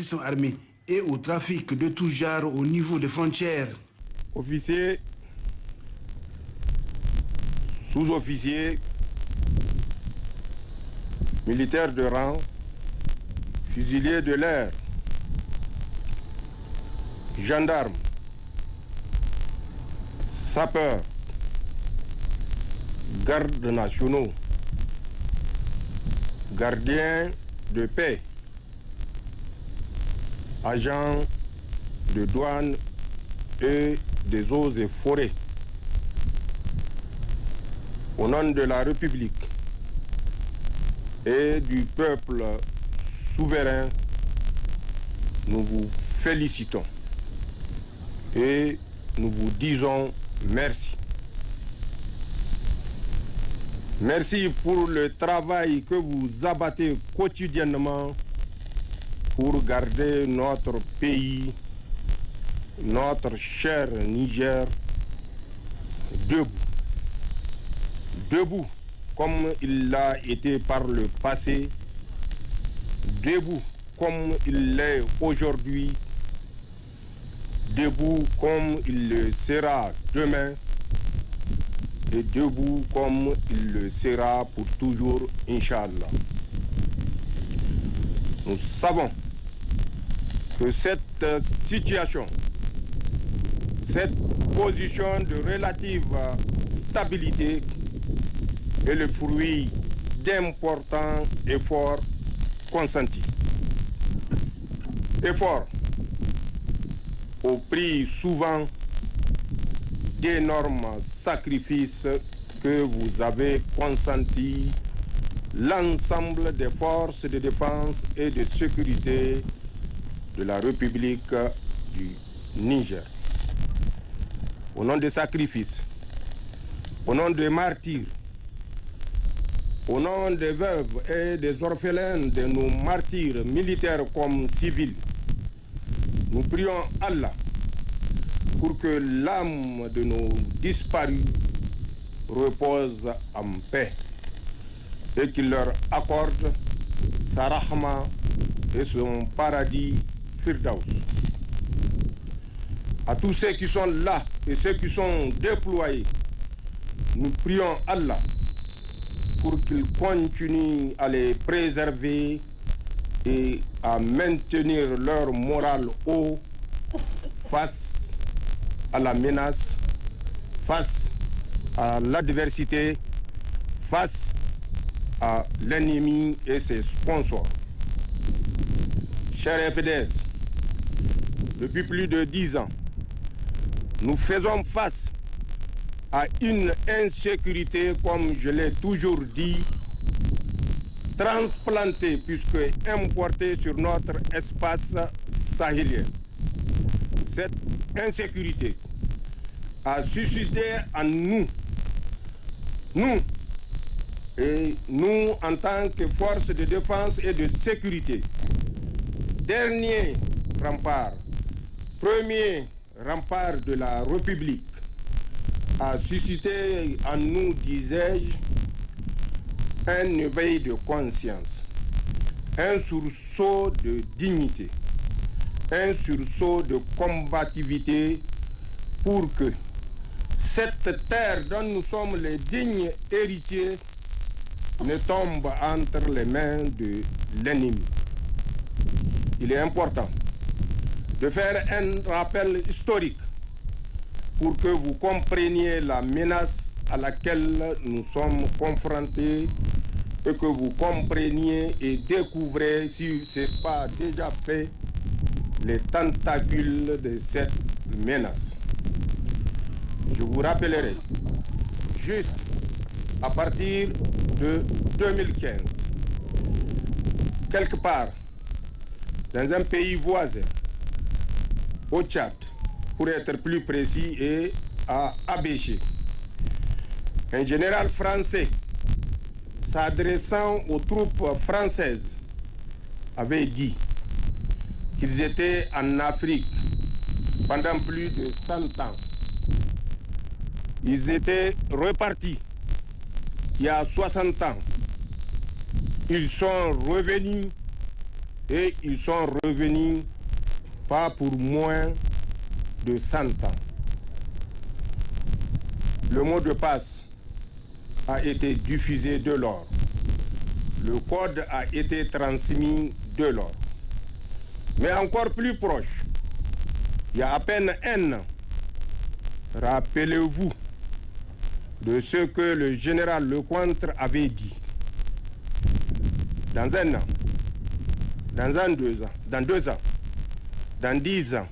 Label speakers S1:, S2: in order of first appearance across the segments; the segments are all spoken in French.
S1: sont armés et au trafic de tout genre au niveau des frontières.
S2: Officiers, sous-officiers, militaires de rang, fusiliers de l'air, gendarmes, sapeurs, gardes nationaux, gardiens de paix, agents de douane et des eaux et forêts. Au nom de la République et du peuple souverain, nous vous félicitons et nous vous disons merci. Merci pour le travail que vous abattez quotidiennement pour garder notre pays, notre cher Niger, debout. Debout comme il l'a été par le passé, debout comme il l'est aujourd'hui, debout comme il le sera demain, et debout comme il le sera pour toujours, Inch'Allah. Nous savons que cette situation, cette position de relative stabilité est le fruit d'importants efforts consentis. Efforts au prix souvent d'énormes sacrifices que vous avez consentis l'ensemble des forces de défense et de sécurité de la République du Niger. Au nom des sacrifices, au nom des martyrs, au nom des veuves et des orphelins de nos martyrs militaires comme civils, nous prions Allah pour que l'âme de nos disparus repose en paix et qu'il leur accorde sa rahma et son paradis Firdaus. À tous ceux qui sont là et ceux qui sont déployés, nous prions Allah pour qu'il continue à les préserver et à maintenir leur morale haut face à la menace, face à l'adversité, face à l'ennemi et ses sponsors. Chers FDS, depuis plus de 10 ans, nous faisons face à une insécurité, comme je l'ai toujours dit, transplantée puisque importée sur notre espace sahélien. Cette insécurité a suscité en nous en tant que force de défense et de sécurité, dernier rempart, premier rempart de la République, a suscité en nous, disais-je, un éveil de conscience, un sursaut de dignité, un sursaut de combativité pour que cette terre dont nous sommes les dignes héritiers ne tombe entre les mains de l'ennemi. Il est important de faire un rappel historique pour que vous compreniez la menace à laquelle nous sommes confrontés et que vous compreniez et découvrez, si ce n'est pas déjà fait, les tentacules de cette menace. Je vous rappellerai, juste à partir de 2015, quelque part, dans un pays voisin, au Tchad, pour être plus précis, et à Abéché, un général français s'adressant aux troupes françaises avait dit qu'ils étaient en Afrique pendant plus de 100 ans. Ils étaient repartis il y a 60 ans. Ils sont revenus et ils sont revenus pas pour moins de 100 ans. Le mot de passe a été diffusé de lors. Le code a été transmis de lors. Mais encore plus proche, il y a à peine un an, rappelez-vous de ce que le général Lecointre avait dit. Dans un an, dans 2 ans, dans 2 ans, dans 10 ans,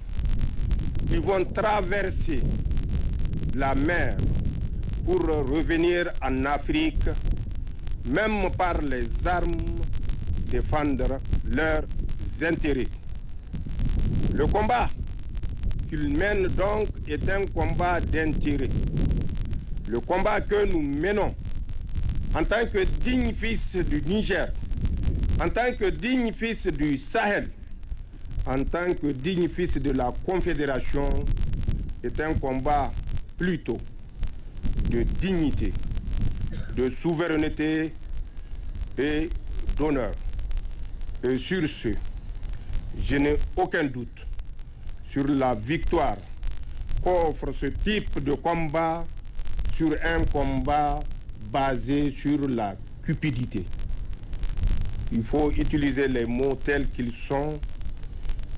S2: ils vont traverser la mer pour revenir en Afrique, même par les armes, défendre leurs intérêts. Le combat qu'ils mènent donc est un combat d'intérêt. Le combat que nous menons en tant que dignes fils du Niger, en tant que dignes fils du Sahel, en tant que dignes fils de la Confédération, est un combat plutôt de dignité, de souveraineté et d'honneur. Et sur ce, je n'ai aucun doute sur la victoire qu'offre ce type de combat sur un combat basé sur la cupidité. Il faut utiliser les mots tels qu'ils sont.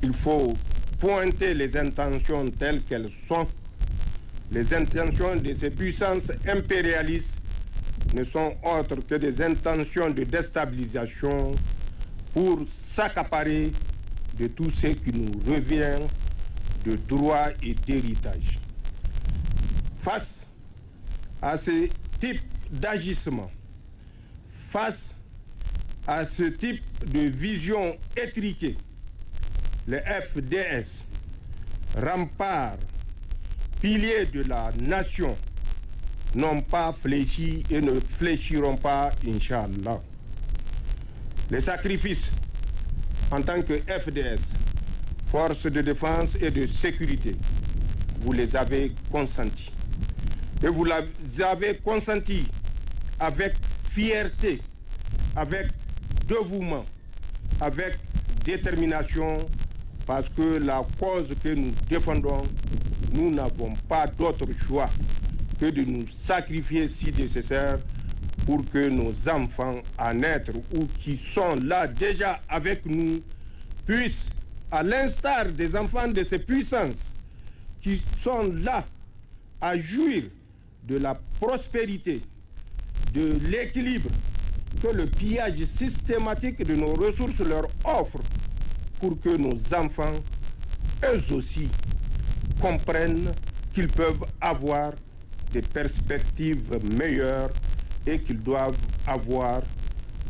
S2: Il faut pointer les intentions telles qu'elles sont. Les intentions de ces puissances impérialistes ne sont autres que des intentions de déstabilisation pour s'accaparer de tout ce qui nous revient de droit et d'héritage. Face à ce type d'agissement, face à ce type de vision étriquée, les FDS, remparts, piliers de la nation, n'ont pas fléchi et ne fléchiront pas, Inch'Allah. Les sacrifices en tant que FDS, forces de défense et de sécurité, vous les avez consentis. Et vous les avez consentis avec fierté, avec dévouement, avec détermination, parce que la cause que nous défendons, nous n'avons pas d'autre choix que de nous sacrifier si nécessaire pour que nos enfants à naître ou qui sont là déjà avec nous puissent, à l'instar des enfants de ces puissances qui sont là à jouir de la prospérité, de l'équilibre que le pillage systématique de nos ressources leur offre, pour que nos enfants, eux aussi, comprennent qu'ils peuvent avoir des perspectives meilleures et qu'ils doivent avoir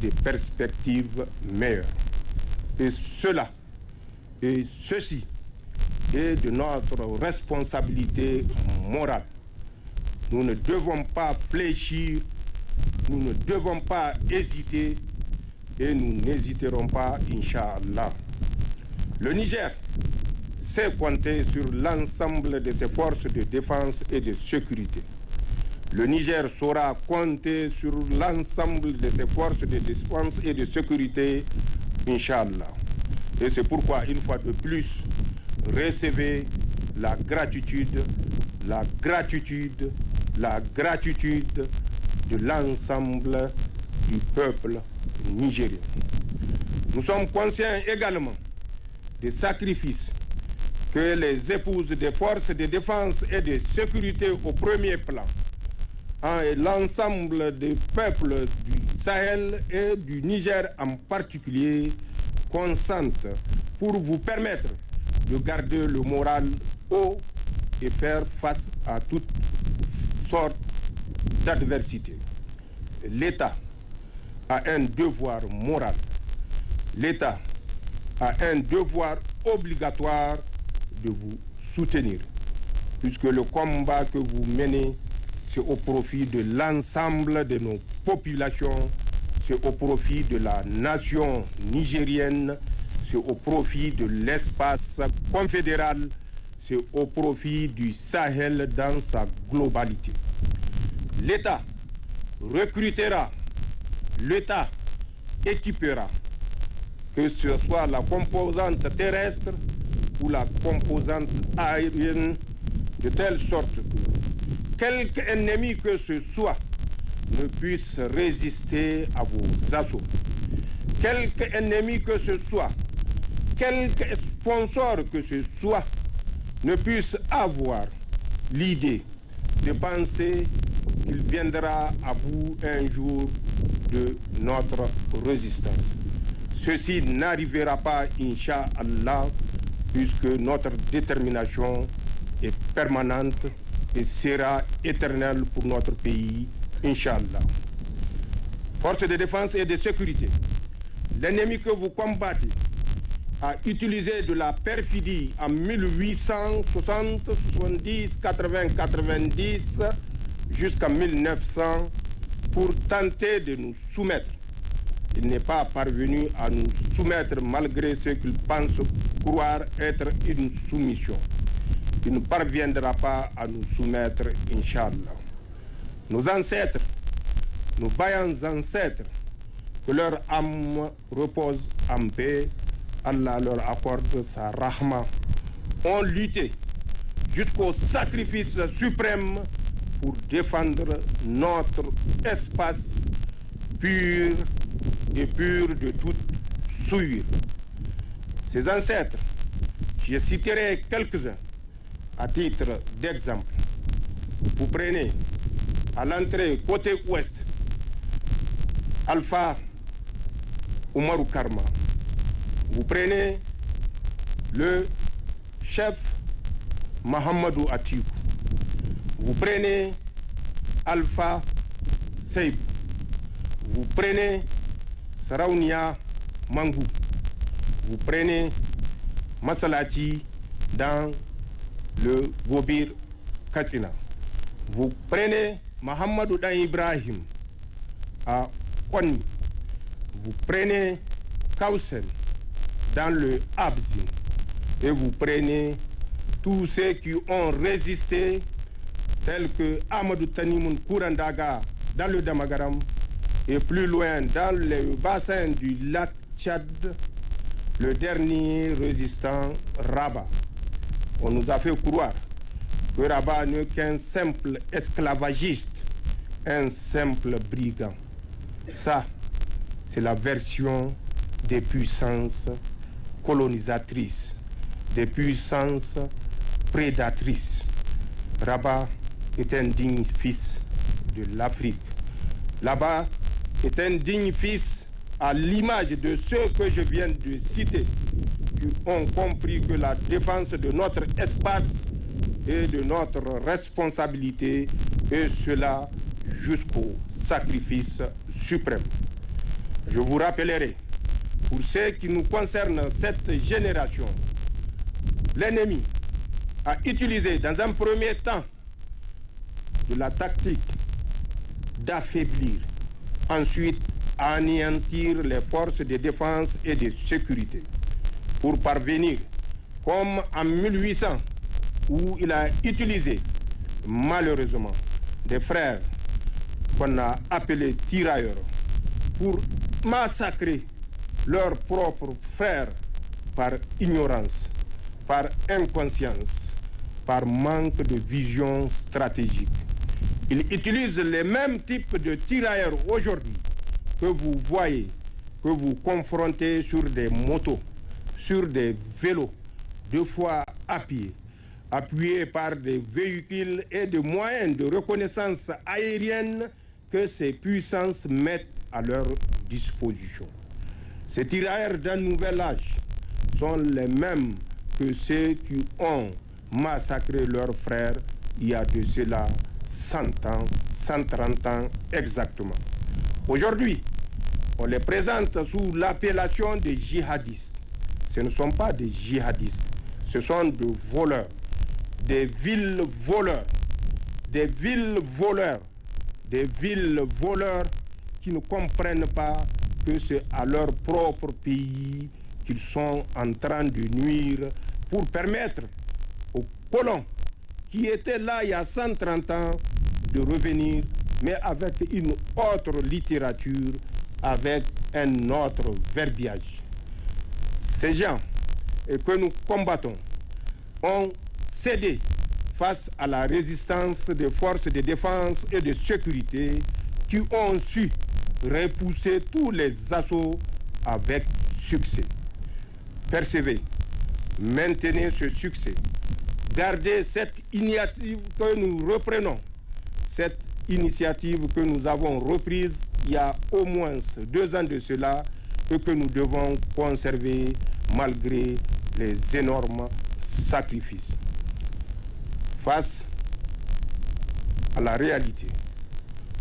S2: des perspectives meilleures. Et cela, et ceci, est de notre responsabilité morale. Nous ne devons pas fléchir, nous ne devons pas hésiter et nous n'hésiterons pas, Inch'Allah. Le Niger sait compter sur l'ensemble de ses forces de défense et de sécurité. Le Niger saura compter sur l'ensemble de ses forces de défense et de sécurité, Inch'Allah. Et c'est pourquoi, une fois de plus, recevez la gratitude, la gratitude, la gratitude de l'ensemble du peuple nigérien. Nous sommes conscients également des sacrifices que les épouses des forces de défense et de sécurité au premier plan, et l'ensemble des peuples du Sahel et du Niger en particulier, consentent pour vous permettre de garder le moral haut et faire face à toutes sortes d'adversités. L'État a un devoir moral. L'État a un devoir obligatoire de vous soutenir, puisque le combat que vous menez, c'est au profit de l'ensemble de nos populations, c'est au profit de la nation nigérienne, c'est au profit de l'espace confédéral, c'est au profit du Sahel dans sa globalité. L'État recrutera, l'État équipera, que ce soit la composante terrestre ou la composante aérienne, de telle sorte que quelque ennemi que ce soit ne puisse résister à vos assauts. Quelque ennemi que ce soit, quelque sponsor que ce soit, ne puisse avoir l'idée de penser qu'il viendra à bout un jour de notre résistance. Ceci n'arrivera pas, Inch'Allah, puisque notre détermination est permanente et sera éternelle pour notre pays, Inch'Allah. Forces de défense et de sécurité, l'ennemi que vous combattez a utilisé de la perfidie en 1860, 70, 80, 90 jusqu'en 1900 pour tenter de nous soumettre. Il n'est pas parvenu à nous soumettre malgré ce qu'il pense croire être une soumission. Il ne parviendra pas à nous soumettre, Inch'Allah. Nos ancêtres, nos vaillants ancêtres, que leur âme repose en paix, Allah leur accorde sa rahma, ont lutté jusqu'au sacrifice suprême pour défendre notre espace pur et pur de toute souillure. Ces ancêtres, je citerai quelques-uns à titre d'exemple. Vous prenez à l'entrée côté ouest Alpha Oumarou Karma. Vous prenez le chef Mahamadou Atikou. Vous prenez Alpha Seib. Vous prenez Saraounia Mangou. Vous prenez Masalati dans le Gobir Katina. Vous prenez Mahamadou Dan Ibrahim à Kwani. Vous prenez Kausen dans le Abzin. Et vous prenez tous ceux qui ont résisté, tels que Amadou Tanimoun Kourandaga dans le Damagaram, et plus loin dans le bassin du lac Tchad, le dernier résistant Rabat. On nous a fait croire que Rabat n'est qu'un simple esclavagiste, un simple brigand. Ça, c'est la version des puissances colonisatrices, des puissances prédatrices. Rabat est un digne fils de l'Afrique. Là-bas est un digne fils à l'image de ceux que je viens de citer, qui ont compris que la défense de notre espace est de notre responsabilité, et cela jusqu'au sacrifice suprême. Je vous rappellerai, pour ce qui nous concerne cette génération, l'ennemi a utilisé dans un premier temps de la tactique d'affaiblir, ensuite anéantir les forces de défense et de sécurité pour parvenir, comme en 1800, où il a utilisé malheureusement des frères qu'on a appelés tirailleurs pour massacrer leurs propres frères par ignorance, par inconscience, par manque de vision stratégique. Il utilise les mêmes types de tirailleurs aujourd'hui que vous voyez, que vous confrontez sur des motos, sur des vélos, deux fois à pied, appuyés par des véhicules et des moyens de reconnaissance aérienne que ces puissances mettent à leur disposition. Ces tirailleurs d'un nouvel âge sont les mêmes que ceux qui ont massacré leurs frères il y a de cela 100 ans, 130 ans exactement. Aujourd'hui, on les présente sous l'appellation des djihadistes. Ce ne sont pas des djihadistes, ce sont des voleurs, des villes voleurs, des villes voleurs, des villes voleurs qui ne comprennent pas que c'est à leur propre pays qu'ils sont en train de nuire pour permettre aux colons qui étaient là il y a 130 ans de revenir, mais avec une autre littérature, avec un autre verbiage. ces gens et que nous combattons ont cédé face à la résistance des forces de défense et de sécurité qui ont su repousser tous les assauts avec succès. Percevez, maintenez ce succès, gardez cette initiative que nous reprenons, cette initiative que nous avons reprise il y a au moins 2 ans de cela et que nous devons conserver malgré les énormes sacrifices. Face à la réalité,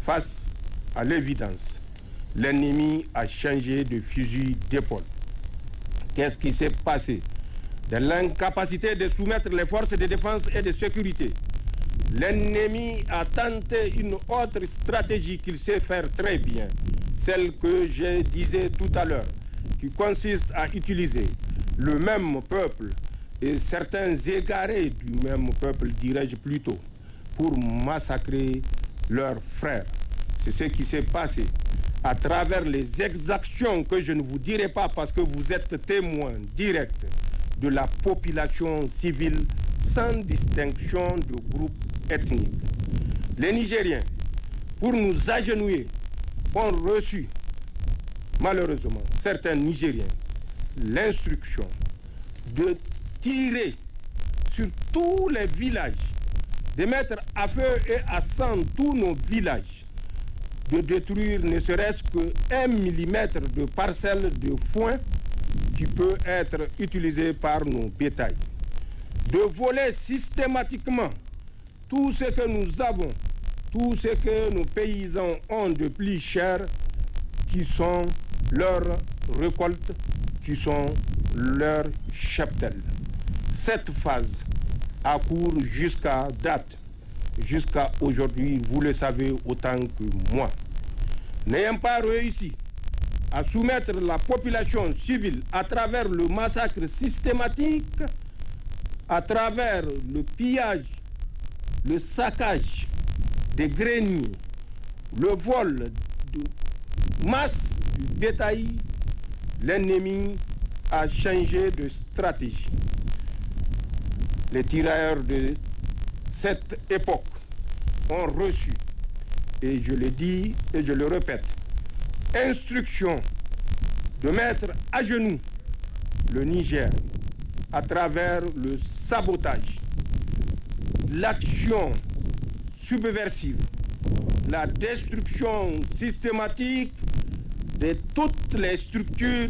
S2: face à l'évidence, l'ennemi a changé de fusil d'épaule. Qu'est-ce qui s'est passé? De l'incapacité de soumettre les forces de défense et de sécurité, l'ennemi a tenté une autre stratégie qu'il sait faire très bien, celle que je disais tout à l'heure, qui consiste à utiliser le même peuple et certains égarés du même peuple, dirais-je plutôt, pour massacrer leurs frères. C'est ce qui s'est passé à travers les exactions que je ne vous dirai pas parce que vous êtes témoins directs de la population civile sans distinction de groupe ethnique. Les Nigériens, pour nous agenouiller, ont reçu, malheureusement, certains Nigériens, l'instruction de tirer sur tous les villages, de mettre à feu et à sang tous nos villages, de détruire ne serait-ce que 1 millimètre de parcelle de foin qui peut être utilisé par nos bétails, de voler systématiquement tout ce que nous avons, tout ce que nos paysans ont de plus cher, qui sont leurs récoltes, qui sont leurs cheptels. Cette phase a cours jusqu'à date, jusqu'à aujourd'hui, vous le savez autant que moi. N'ayant pas réussi à soumettre la population civile à travers le massacre systématique, à travers le pillage, le saccage des greniers, le vol de masse du bétail, l'ennemi a changé de stratégie. Les tirailleurs de cette époque ont reçu, et je le dis et je le répète, instruction de mettre à genoux le Niger à travers le sabotage, l'action subversive, la destruction systématique de toutes les structures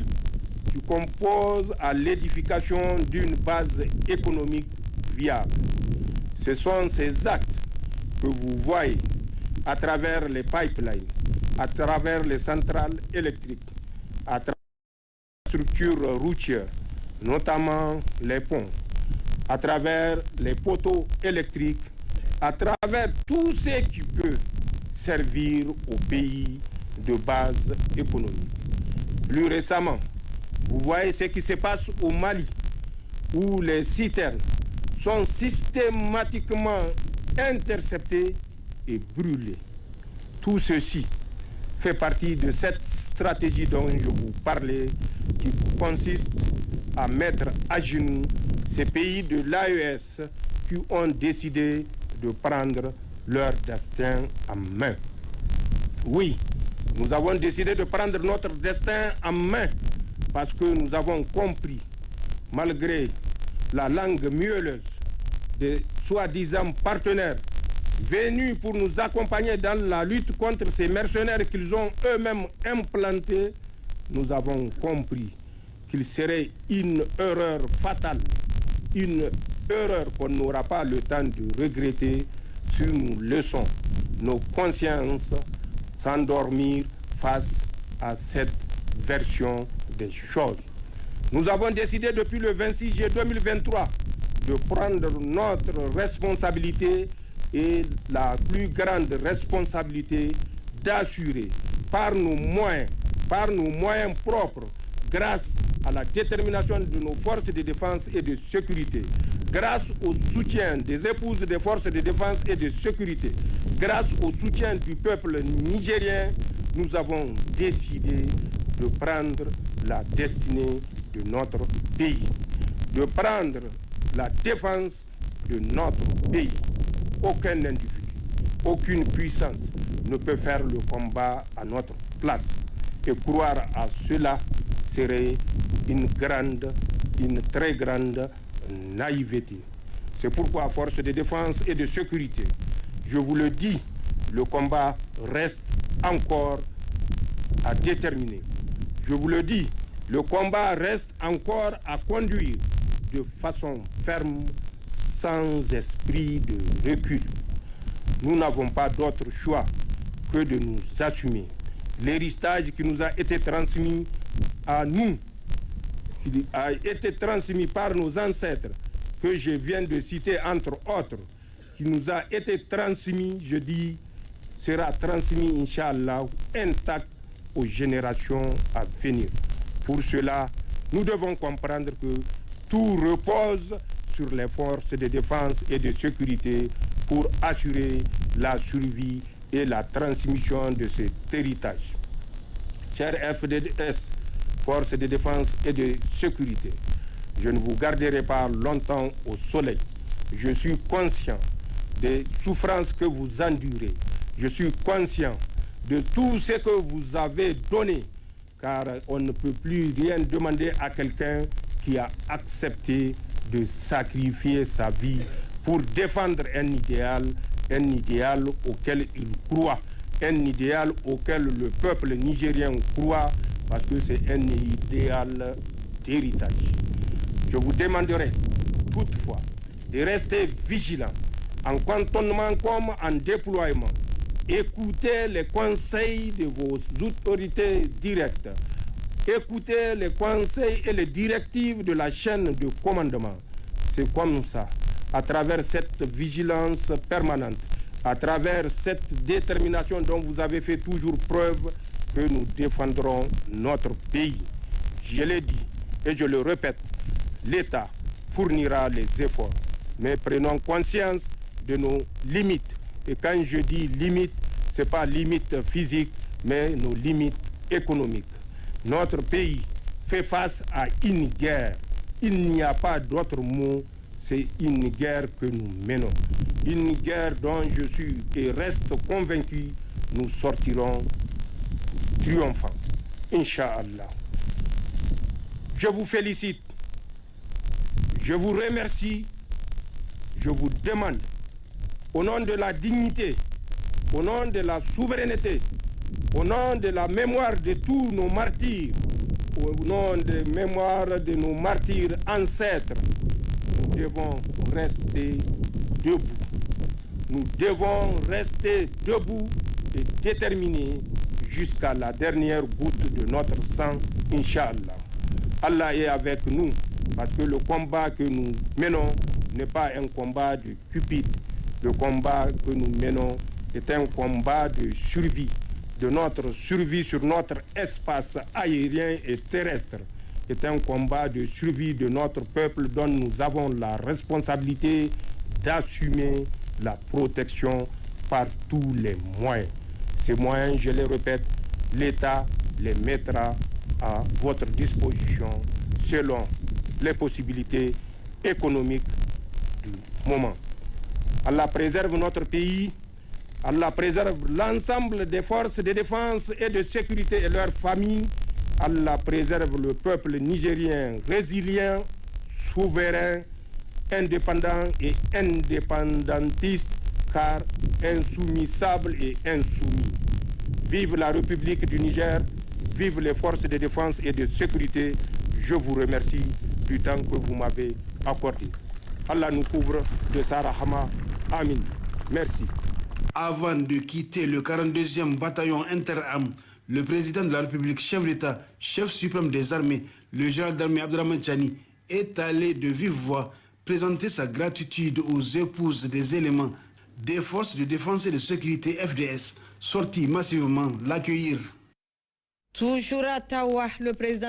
S2: qui composent à l'édification d'une base économique viable. Ce sont ces actes que vous voyez à travers les pipelines, à travers les centrales électriques, à travers les structures routières, notamment les ponts, à travers les poteaux électriques, à travers tout ce qui peut servir au pays de base économique. Plus récemment, vous voyez ce qui se passe au Mali, où les citernes sont systématiquement interceptées et brûlées. Tout ceci fait partie de cette stratégie dont je vous parlais, qui consiste à mettre à genoux ces pays de l'AES qui ont décidé de prendre leur destin en main. Oui, nous avons décidé de prendre notre destin en main parce que nous avons compris, malgré la langue mielleuse des soi-disant partenaires venus pour nous accompagner dans la lutte contre ces mercenaires qu'ils ont eux-mêmes implantés, nous avons compris qu'il serait une erreur fatale, une erreur qu'on n'aura pas le temps de regretter si nous laissons nos consciences s'endormir face à cette version des choses. Nous avons décidé depuis le 26 juillet 2023 de prendre notre responsabilité et la plus grande responsabilité d'assurer par nos moyens propres, grâce à la détermination de nos forces de défense et de sécurité, grâce au soutien des épouses des forces de défense et de sécurité, grâce au soutien du peuple nigérien, nous avons décidé de prendre la destinée de notre pays, de prendre la défense de notre pays. Aucun individu, aucune puissance ne peut faire le combat à notre place. Et croire à cela serait une très grande naïveté. C'est pourquoi, force de défense et de sécurité, je vous le dis, le combat reste encore à déterminer. Je vous le dis, le combat reste encore à conduire de façon ferme, sans esprit de recul. Nous n'avons pas d'autre choix que de nous assumer. L'héritage qui nous a été transmis à nous, qui a été transmis par nos ancêtres, que je viens de citer entre autres, qui nous a été transmis, je dis, sera transmis, Inch'Allah, intact aux générations à venir. Pour cela, nous devons comprendre que tout repose sur les forces de défense et de sécurité pour assurer la survie et la transmission de cet héritage. Chers FDS, forces de défense et de sécurité, je ne vous garderai pas longtemps au soleil. Je suis conscient des souffrances que vous endurez. Je suis conscient de tout ce que vous avez donné, car on ne peut plus rien demander à quelqu'un qui a accepté de sacrifier sa vie pour défendre un idéal auquel il croit, un idéal auquel le peuple nigérien croit, parce que c'est un idéal d'héritage. Je vous demanderai toutefois de rester vigilant en cantonnement comme en déploiement. Écoutez les conseils de vos autorités directes. Écoutez les conseils et les directives de la chaîne de commandement. C'est comme ça, à travers cette vigilance permanente, à travers cette détermination dont vous avez fait toujours preuve, que nous défendrons notre pays. Je l'ai dit et je le répète, l'État fournira les efforts. Mais prenons conscience de nos limites. Et quand je dis limites, ce n'est pas limite physique, mais nos limites économiques. Notre pays fait face à une guerre. Il n'y a pas d'autre mot, c'est une guerre que nous menons. Une guerre dont je suis et reste convaincu, nous sortirons triomphants. Inch'Allah. Je vous félicite. Je vous remercie. Je vous demande, au nom de la dignité, au nom de la souveraineté, au nom de la mémoire de tous nos martyrs, au nom de la mémoire de nos martyrs ancêtres, nous devons rester debout. Nous devons rester debout et déterminés jusqu'à la dernière goutte de notre sang, Inch'Allah. Allah est avec nous, parce que le combat que nous menons n'est pas un combat de cupide. Le combat que nous menons est un combat de survie, de notre survie sur notre espace aérien et terrestre. C'est un combat de survie de notre peuple dont nous avons la responsabilité d'assumer la protection par tous les moyens. Ces moyens, je les répète, l'État les mettra à votre disposition selon les possibilités économiques du moment. Allah préserve notre pays, Allah préserve l'ensemble des forces de défense et de sécurité et leurs familles. Allah préserve le peuple nigérien résilient, souverain, indépendant et indépendantiste, car insoumisable et insoumis. Vive la République du Niger, vive les forces de défense et de sécurité. Je vous remercie du temps que vous m'avez accordé. Allah nous couvre de sa rahma. Amin. Merci.
S1: Avant de quitter le 42e bataillon interarmes, le président de la République, chef d'État, chef suprême des armées, le général d'armée Abdrahmane Tchani, est allé de vive voix présenter sa gratitude aux épouses des éléments des forces de défense et de sécurité FDS, sortis massivement l'accueillir.
S3: Toujours à Tawa, le président